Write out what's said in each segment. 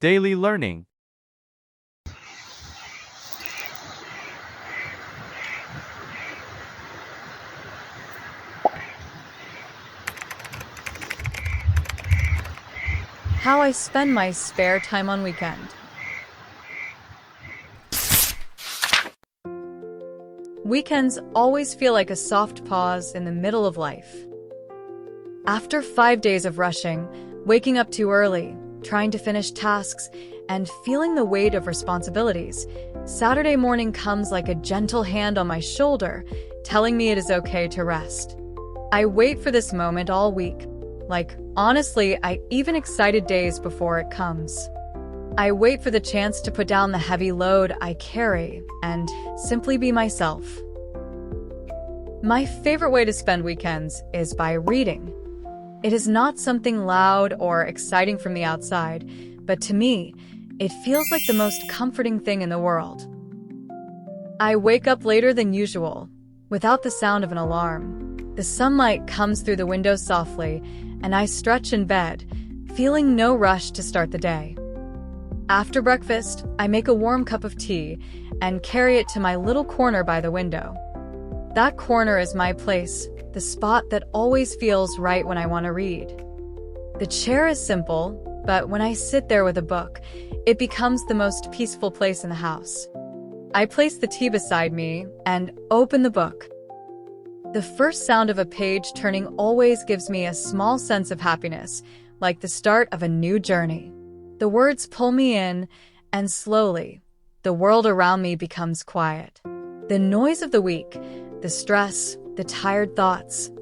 Daily learning. How I spend my spare time on weekend. Weekends always feel like a soft pause in the middle of life. After 5 days of rushing, waking up too early, trying to finish tasks, and feeling the weight of responsibilities, Saturday morning comes like a gentle hand on my shoulder, telling me it is okay to rest. I wait for this moment all week. Honestly, I even excited days before it comes. I wait for the chance to put down the heavy load I carry and simply be myself. My favorite way to spend weekends is by reading. It is not something loud or exciting from the outside, but to me, it feels like the most comforting thing in the world. I wake up later than usual, without the sound of an alarm. The sunlight comes through the window softly, and I stretch in bed, feeling no rush to start the day. After breakfast, I make a warm cup of tea and carry it to my little corner by the window. That corner is my place, the spot that always feels right when I want to read. The chair is simple, but when I sit there with a book, it becomes the most peaceful place in the house. I place the tea beside me and open the book. The first sound of a page turning always gives me a small sense of happiness, like the start of a new journey. The words pull me in, and slowly, the world around me becomes quiet. The noise of the week, the stress, the tired thoughts,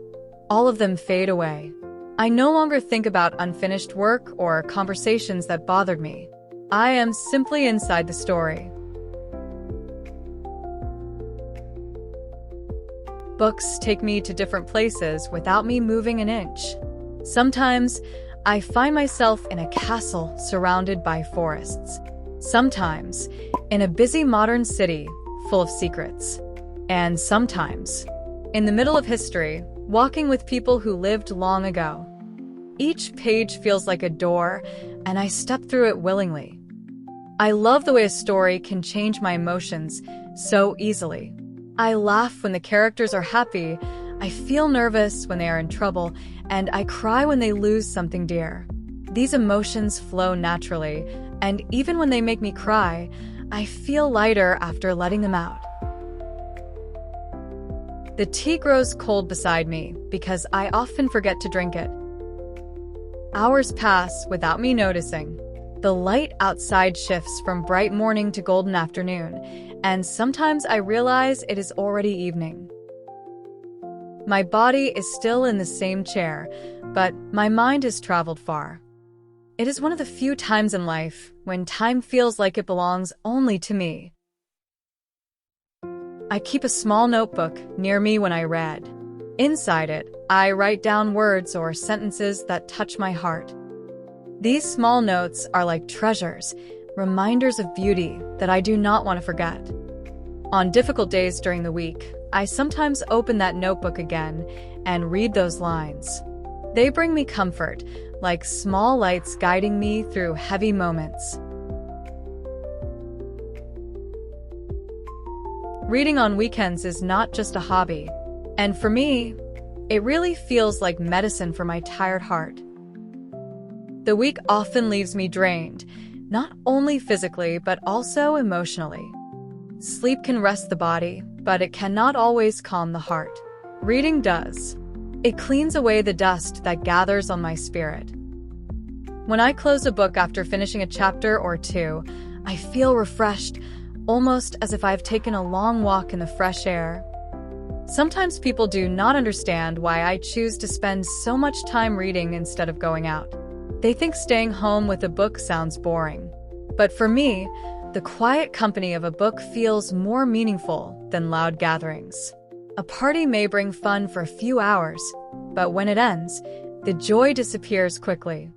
all of them fade away. I no longer think about unfinished work or conversations that bothered me. I am simply inside the story. Books take me to different places without me moving an inch. Sometimes, I find myself in a castle surrounded by forests. Sometimes, in a busy modern city full of secrets. And sometimes, in the middle of history, walking with people who lived long ago. Each page feels like a door, and I step through it willingly. I love the way a story can change my emotions so easily. I laugh when the characters are happy, I feel nervous when they are in trouble, and I cry when they lose something dear. These emotions flow naturally, and even when they make me cry, I feel lighter after letting them out. The tea grows cold beside me because I often forget to drink it. Hours pass without me noticing. The light outside shifts from bright morning to golden afternoon, and sometimes I realize it is already evening. My body is still in the same chair, but my mind has traveled far. It is one of the few times in life when time feels like it belongs only to me. I keep a small notebook near me when I read. Inside it, I write down words or sentences that touch my heart. These small notes are like treasures, reminders of beauty that I do not want to forget. On difficult days during the week, I sometimes open that notebook again and read those lines. They bring me comfort, like small lights guiding me through heavy moments. Reading on weekends is not just a hobby, and for me, it really feels like medicine for my tired heart. The week often leaves me drained, not only physically but also emotionally. Sleep can rest the body, but it cannot always calm the heart. Reading does. It cleans away the dust that gathers on my spirit. When I close a book after finishing a chapter or two, I feel refreshed, almost as if I've taken a long walk in the fresh air. Sometimes people do not understand why I choose to spend so much time reading instead of going out. They think staying home with a book sounds boring. But for me, the quiet company of a book feels more meaningful than loud gatherings. A party may bring fun for a few hours, but when it ends, the joy disappears quickly.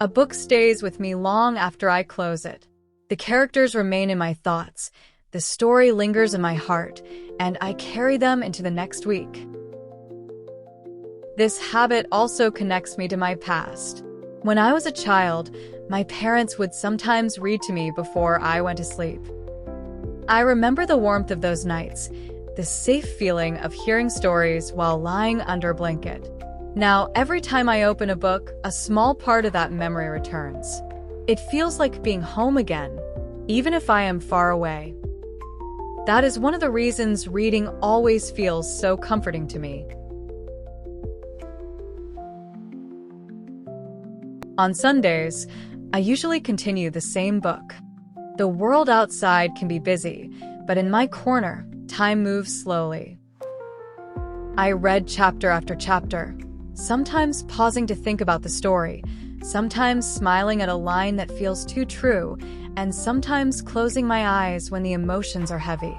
A book stays with me long after I close it. The characters remain in my thoughts, the story lingers in my heart, and I carry them into the next week. This habit also connects me to my past. When I was a child, My parents would sometimes read to me before I went to sleep. I remember the warmth of those nights, the safe feeling of hearing stories while lying under a blanket. Now, every time I open a book, a small part of that memory returns. It feels like being home again, even if I am far away. That is one of the reasons reading always feels so comforting to me. On Sundays, I usually continue the same book. The world outside can be busy, but in my corner, time moves slowly. I read chapter after chapter, sometimes pausing to think about the story, sometimes smiling at a line that feels too true, and sometimes closing my eyes when the emotions are heavy.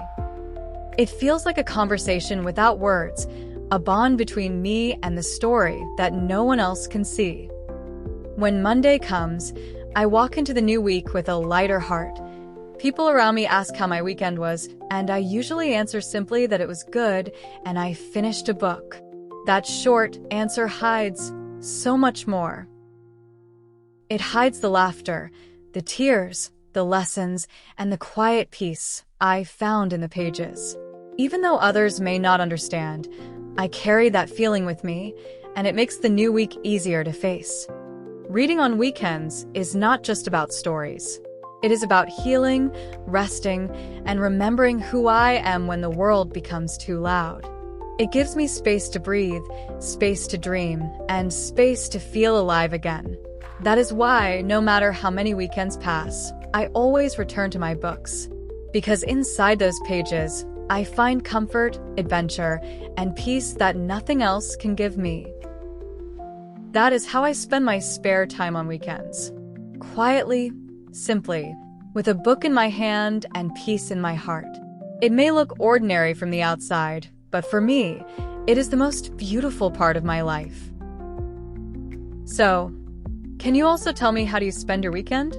It feels like a conversation without words, a bond between me and the story that no one else can see. When Monday comes, I walk into the new week with a lighter heart. People around me ask how my weekend was, and I usually answer simply that it was good and I finished a book. That short answer hides so much more. It hides the laughter, the tears, the lessons, and the quiet peace I found in the pages. Even though others may not understand, I carry that feeling with me, and it makes the new week easier to face. Reading on weekends is not just about stories. It is about healing, resting, and remembering who I am when the world becomes too loud. It gives me space to breathe, space to dream, and space to feel alive again. That is why, no matter how many weekends pass, I always return to my books. Because inside those pages, I find comfort, adventure, and peace that nothing else can give me. That is how I spend my spare time on weekends. Quietly, simply, with a book in my hand and peace in my heart. It may look ordinary from the outside, but for me, it is the most beautiful part of my life. So, can you also tell me how do you spend your weekend?